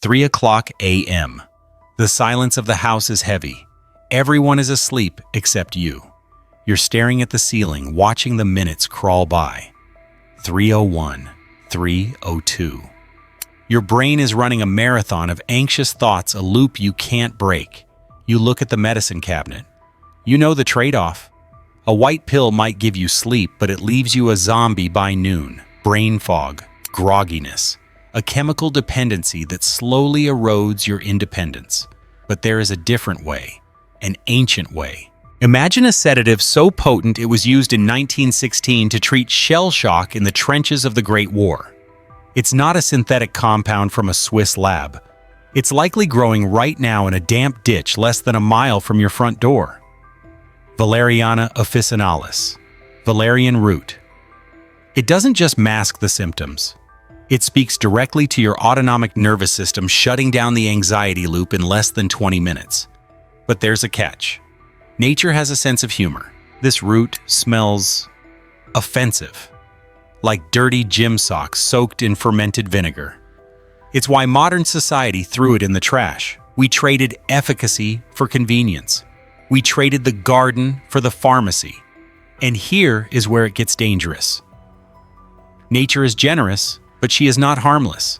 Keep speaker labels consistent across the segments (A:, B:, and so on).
A: 3 a.m. The silence of the house is heavy. Everyone is asleep except you. You're staring at the ceiling, watching the minutes crawl by. 3:01, 3:02. Your brain is running a marathon of anxious thoughts, a loop you can't break. You look at the medicine cabinet. You know the trade-off. A white pill might give you sleep, but it leaves you a zombie by noon. Brain fog, grogginess, a chemical dependency that slowly erodes your independence. But there is a different way, an ancient way. Imagine a sedative so potent it was used in 1916 to treat shell shock in the trenches of the Great War. It's not a synthetic compound from a Swiss lab. It's likely growing right now in a damp ditch less than a mile from your front door. Valeriana officinalis, Valerian Root. It doesn't just mask the symptoms. It speaks directly to your autonomic nervous system, shutting down the anxiety loop in less than 20 minutes. But there's a catch. Nature has a sense of humor. This root smells offensive, like dirty gym socks soaked in fermented vinegar. It's why modern society threw it in the trash. We traded efficacy for convenience. We traded the garden for the pharmacy. And here is where it gets dangerous. Nature is generous, but she is not harmless.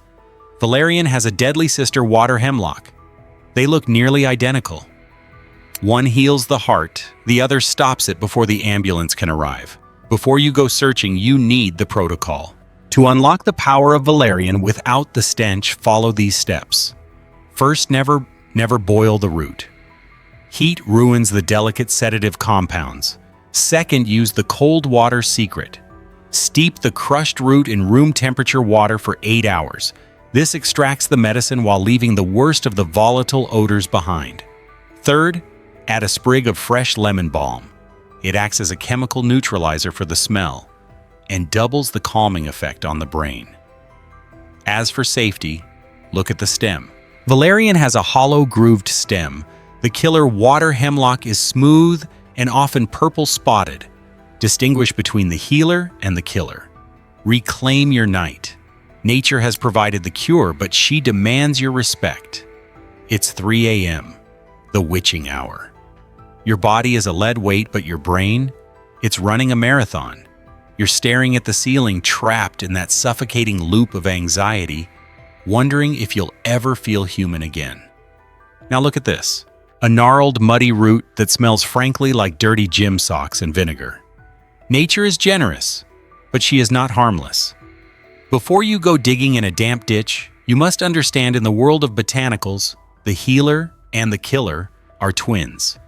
A: Valerian has a deadly sister, water hemlock. They look nearly identical. One heals the heart, the other stops it before the ambulance can arrive. Before you go searching, you need the protocol. To unlock the power of Valerian without the stench, follow these steps. First, never boil the root. Heat ruins the delicate sedative compounds. Second, use the cold water secret. Steep the crushed root in room temperature water for 8 hours. This extracts the medicine while leaving the worst of the volatile odors behind. Third, add a sprig of fresh lemon balm. It acts as a chemical neutralizer for the smell and doubles the calming effect on the brain. As for safety, look at the stem. Valerian has a hollow grooved stem. The killer water hemlock is smooth and often purple spotted. Distinguish between the healer and the killer. Reclaim your night. Nature has provided the cure, but she demands your respect. It's 3 a.m., the witching hour. Your body is a lead weight, but your brain, it's running a marathon. You're staring at the ceiling, trapped in that suffocating loop of anxiety, wondering if you'll ever feel human again. Now look at this. A gnarled, muddy root that smells frankly like dirty gym socks and vinegar. Nature is generous, but she is not harmless. Before you go digging in a damp ditch, you must understand in the world of botanicals, the healer and the killer are twins.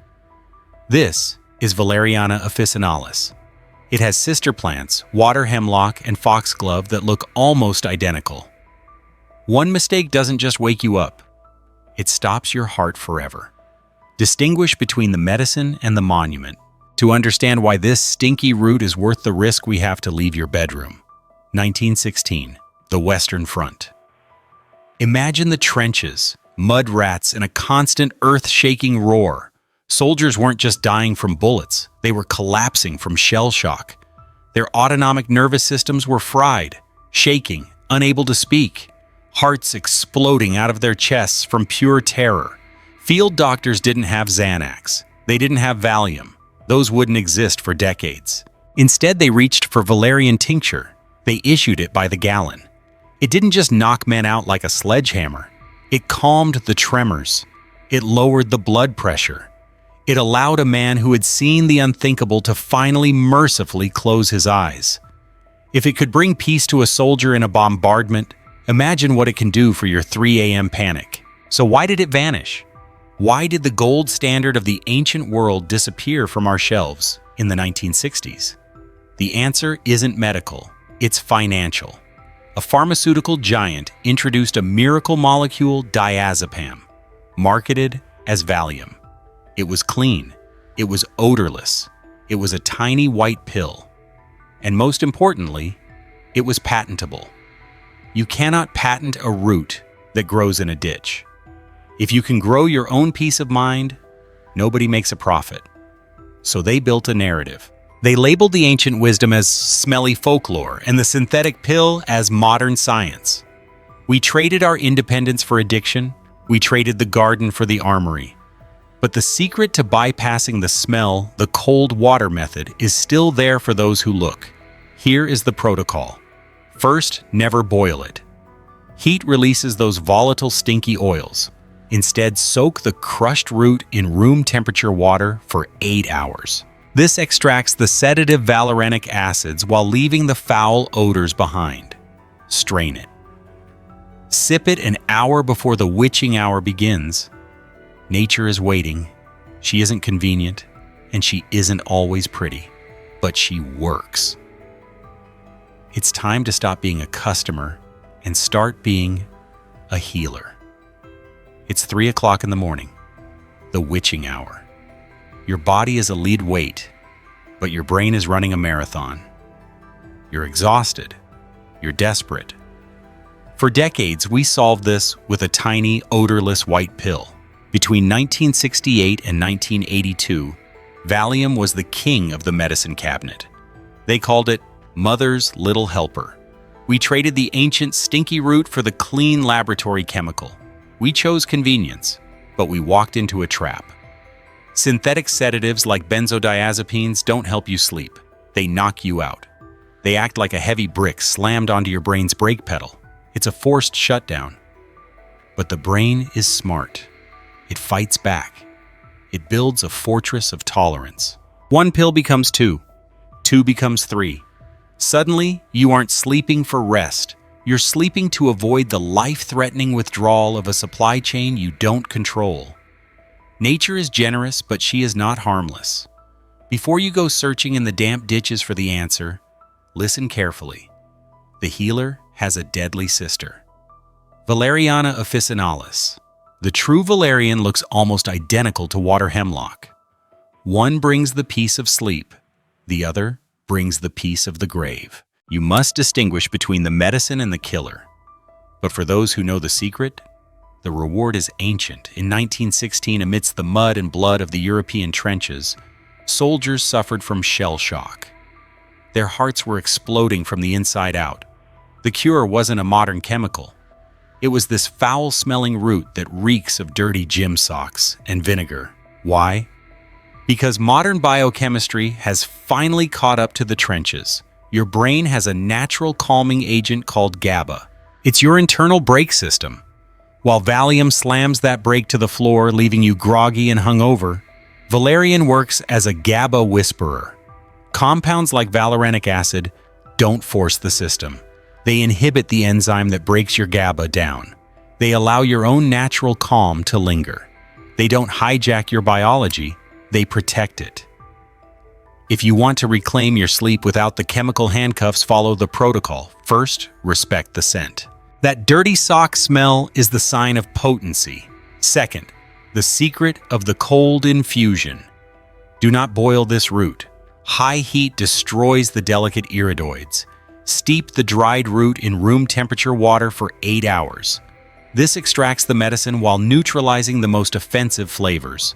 A: This is Valeriana officinalis. It has sister plants, water hemlock and foxglove, that look almost identical. One mistake doesn't just wake you up, it stops your heart forever. Distinguish between the medicine and the monument to understand why this stinky root is worth the risk we have to leave your bedroom. 1916, the Western Front. Imagine the trenches, mud rats, and a constant earth-shaking roar. Soldiers weren't just dying from bullets, they were collapsing from shell shock. Their autonomic nervous systems were fried, shaking, unable to speak, hearts exploding out of their chests from pure terror. Field doctors didn't have Xanax. They didn't have Valium. Those wouldn't exist for decades. Instead, they reached for Valerian tincture. They issued it by the gallon. It didn't just knock men out like a sledgehammer. It calmed the tremors. It lowered the blood pressure. It allowed a man who had seen the unthinkable to finally mercifully close his eyes. If it could bring peace to a soldier in a bombardment, imagine what it can do for your 3 a.m. panic. So why did it vanish? Why did the gold standard of the ancient world disappear from our shelves in the 1960s? The answer isn't medical, it's financial. A pharmaceutical giant introduced a miracle molecule, diazepam, marketed as Valium. It was clean, it was odorless, it was a tiny white pill. And most importantly, it was patentable. You cannot patent a root that grows in a ditch. If you can grow your own peace of mind, nobody makes a profit. So they built a narrative. They labeled the ancient wisdom as smelly folklore and the synthetic pill as modern science. We traded our independence for addiction. We traded the garden for the armory. But the secret to bypassing the smell, the cold water method, is still there for those who look. Here is the protocol. First, never boil it. Heat releases those volatile, stinky oils. Instead, soak the crushed root in room temperature water for 8 hours. This extracts the sedative valerianic acids while leaving the foul odors behind. Strain it. Sip it an hour before the witching hour begins. Nature is waiting. She isn't convenient, and she isn't always pretty, but she works. It's time to stop being a customer and start being a healer. It's 3 o'clock in the morning, the witching hour. Your body is a lead weight, but your brain is running a marathon. You're exhausted. You're desperate. For decades, we solved this with a tiny, odorless white pill. Between 1968 and 1982, Valium was the king of the medicine cabinet. They called it Mother's Little Helper. We traded the ancient stinky root for the clean laboratory chemical. We chose convenience, but we walked into a trap. Synthetic sedatives like benzodiazepines don't help you sleep. They knock you out. They act like a heavy brick slammed onto your brain's brake pedal. It's a forced shutdown. But the brain is smart. It fights back. It builds a fortress of tolerance. 1 pill becomes 2. 2 becomes 3. Suddenly, you aren't sleeping for rest. You're sleeping to avoid the life-threatening withdrawal of a supply chain you don't control. Nature is generous, but she is not harmless. Before you go searching in the damp ditches for the answer, listen carefully. The healer has a deadly sister. Valeriana officinalis. The true valerian looks almost identical to water hemlock. One brings the peace of sleep. The other brings the peace of the grave. You must distinguish between the medicine and the killer. But for those who know the secret, the reward is ancient. In 1916, amidst the mud and blood of the European trenches, soldiers suffered from shell shock. Their hearts were exploding from the inside out. The cure wasn't a modern chemical. It was this foul-smelling root that reeks of dirty gym socks and vinegar. Why? Because modern biochemistry has finally caught up to the trenches. Your brain has a natural calming agent called GABA. It's your internal brake system. While Valium slams that brake to the floor, leaving you groggy and hungover, Valerian works as a GABA whisperer. Compounds like valerianic acid don't force the system. They inhibit the enzyme that breaks your GABA down. They allow your own natural calm to linger. They don't hijack your biology, they protect it. If you want to reclaim your sleep without the chemical handcuffs, follow the protocol. First, respect the scent. That dirty sock smell is the sign of potency. Second, the secret of the cold infusion. Do not boil this root. High heat destroys the delicate iridoids. Steep the dried root in room temperature water for 8 hours. This extracts the medicine while neutralizing the most offensive flavors.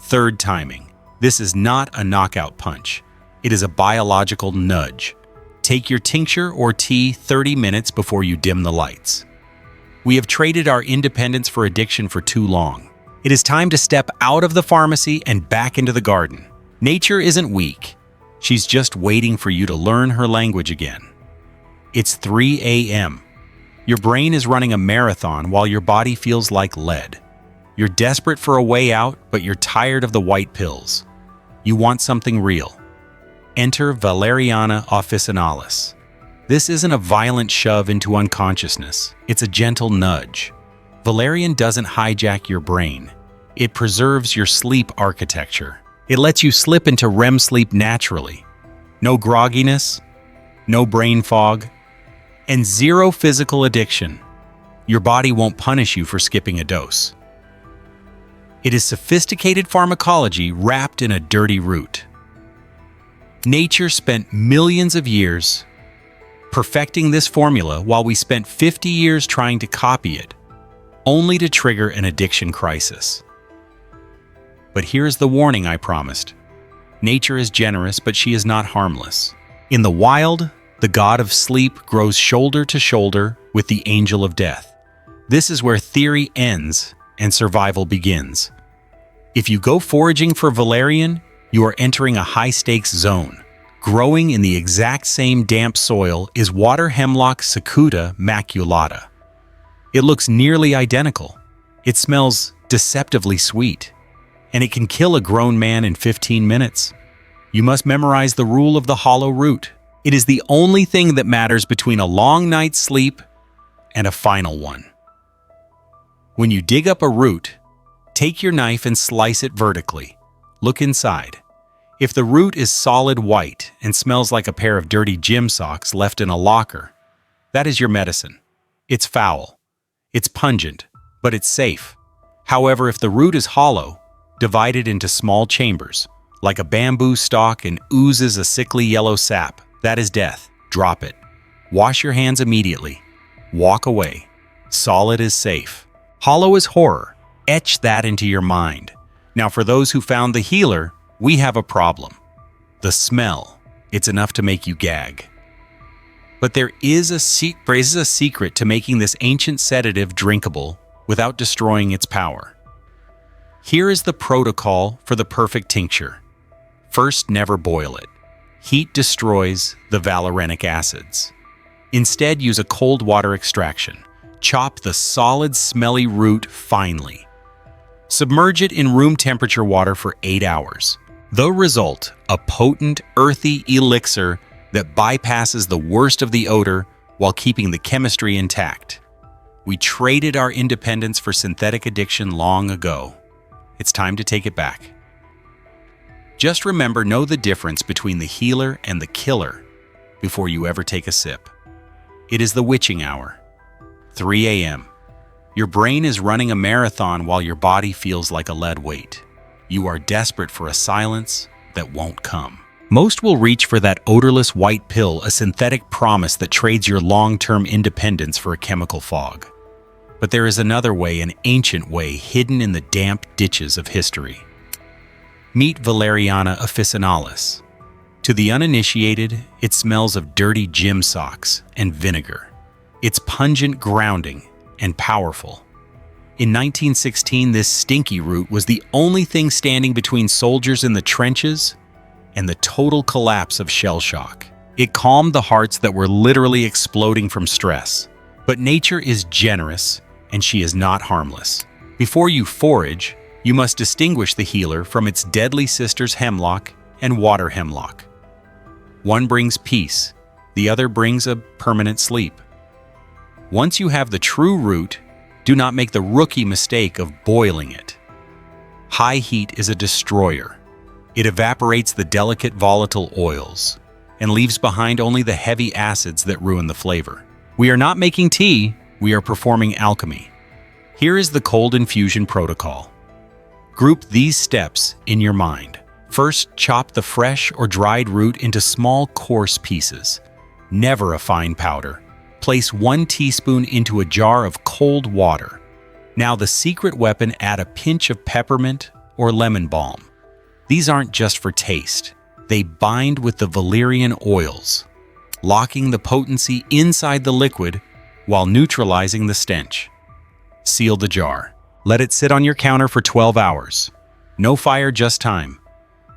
A: Third, timing. This is not a knockout punch. It is a biological nudge. Take your tincture or tea 30 minutes before you dim the lights. We have traded our independence for addiction for too long. It is time to step out of the pharmacy and back into the garden. Nature isn't weak. She's just waiting for you to learn her language again. It's 3 a.m. Your brain is running a marathon while your body feels like lead. You're desperate for a way out, but you're tired of the white pills. You want something real. Enter Valeriana officinalis. This isn't a violent shove into unconsciousness. It's a gentle nudge. Valerian doesn't hijack your brain. It preserves your sleep architecture. It lets you slip into REM sleep naturally. No grogginess, no brain fog, and zero physical addiction. Your body won't punish you for skipping a dose. It is sophisticated pharmacology wrapped in a dirty root. Nature spent millions of years perfecting this formula while we spent 50 years trying to copy it, only to trigger an addiction crisis. But here's the warning I promised. Nature is generous, but she is not harmless. In the wild, the god of sleep grows shoulder to shoulder with the angel of death. This is where theory ends and survival begins. If you go foraging for valerian, you are entering a high-stakes zone. Growing in the exact same damp soil is water hemlock Cicuta maculata. It looks nearly identical. It smells deceptively sweet, and it can kill a grown man in 15 minutes. You must memorize the rule of the hollow root. It is the only thing that matters between a long night's sleep and a final one. When you dig up a root, take your knife and slice it vertically. Look inside. If the root is solid white and smells like a pair of dirty gym socks left in a locker, that is your medicine. It's foul. It's pungent, but it's safe. However, if the root is hollow, divided into small chambers, like a bamboo stalk and oozes a sickly yellow sap, that is death. Drop it. Wash your hands immediately. Walk away. Solid is safe. Hollow is horror. Etch that into your mind. Now, for those who found the healer, we have a problem. The smell. It's enough to make you gag. But there is a secret to making this ancient sedative drinkable without destroying its power. Here is the protocol for the perfect tincture. First, never boil it. Heat destroys the valerianic acids. Instead, use a cold water extraction. Chop the solid, smelly root finely. Submerge it in room temperature water for 8 hours. The result, a potent, earthy elixir that bypasses the worst of the odor while keeping the chemistry intact. We traded our independence for synthetic addiction long ago. It's time to take it back. Just remember, know the difference between the healer and the killer before you ever take a sip. It is the witching hour, 3 a.m. Your brain is running a marathon while your body feels like a lead weight. You are desperate for a silence that won't come. Most will reach for that odorless white pill, a synthetic promise that trades your long-term independence for a chemical fog. But there is another way, an ancient way, hidden in the damp ditches of history. Meet Valeriana officinalis. To the uninitiated, it smells of dirty gym socks and vinegar. It's pungent, grounding, and powerful. In 1916, this stinky root was the only thing standing between soldiers in the trenches and the total collapse of shell shock. It calmed the hearts that were literally exploding from stress. But nature is generous, and she is not harmless. Before you forage, you must distinguish the healer from its deadly sisters hemlock and water hemlock. One brings peace, the other brings a permanent sleep. Once you have the true root, do not make the rookie mistake of boiling it. High heat is a destroyer. It evaporates the delicate volatile oils and leaves behind only the heavy acids that ruin the flavor. We are not making tea, we are performing alchemy. Here is the cold infusion protocol. Group these steps in your mind. First, chop the fresh or dried root into small, coarse pieces. Never a fine powder. Place 1 teaspoon into a jar of cold water. Now the secret weapon, add a pinch of peppermint or lemon balm. These aren't just for taste. They bind with the Valerian oils, locking the potency inside the liquid while neutralizing the stench. Seal the jar. Let it sit on your counter for 12 hours. No fire, just time.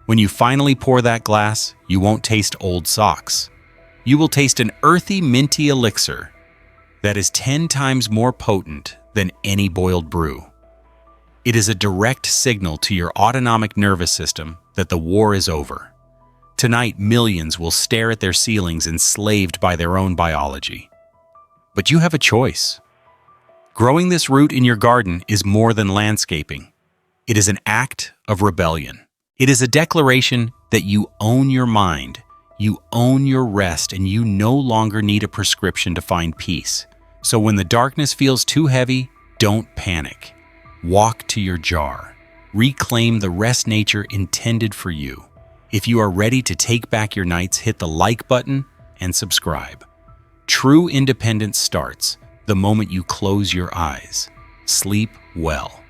A: When you finally pour that glass, you won't taste old socks. You will taste an earthy, minty elixir that is 10 times more potent than any boiled brew. It is a direct signal to your autonomic nervous system that the war is over. Tonight, millions will stare at their ceilings enslaved by their own biology. But you have a choice. Growing this root in your garden is more than landscaping. It is an act of rebellion. It is a declaration that you own your mind, you own your rest, and you no longer need a prescription to find peace. So when the darkness feels too heavy, don't panic. Walk to your jar. Reclaim the rest nature intended for you. If you are ready to take back your nights, hit the like button and subscribe. True independence starts the moment you close your eyes. Sleep well.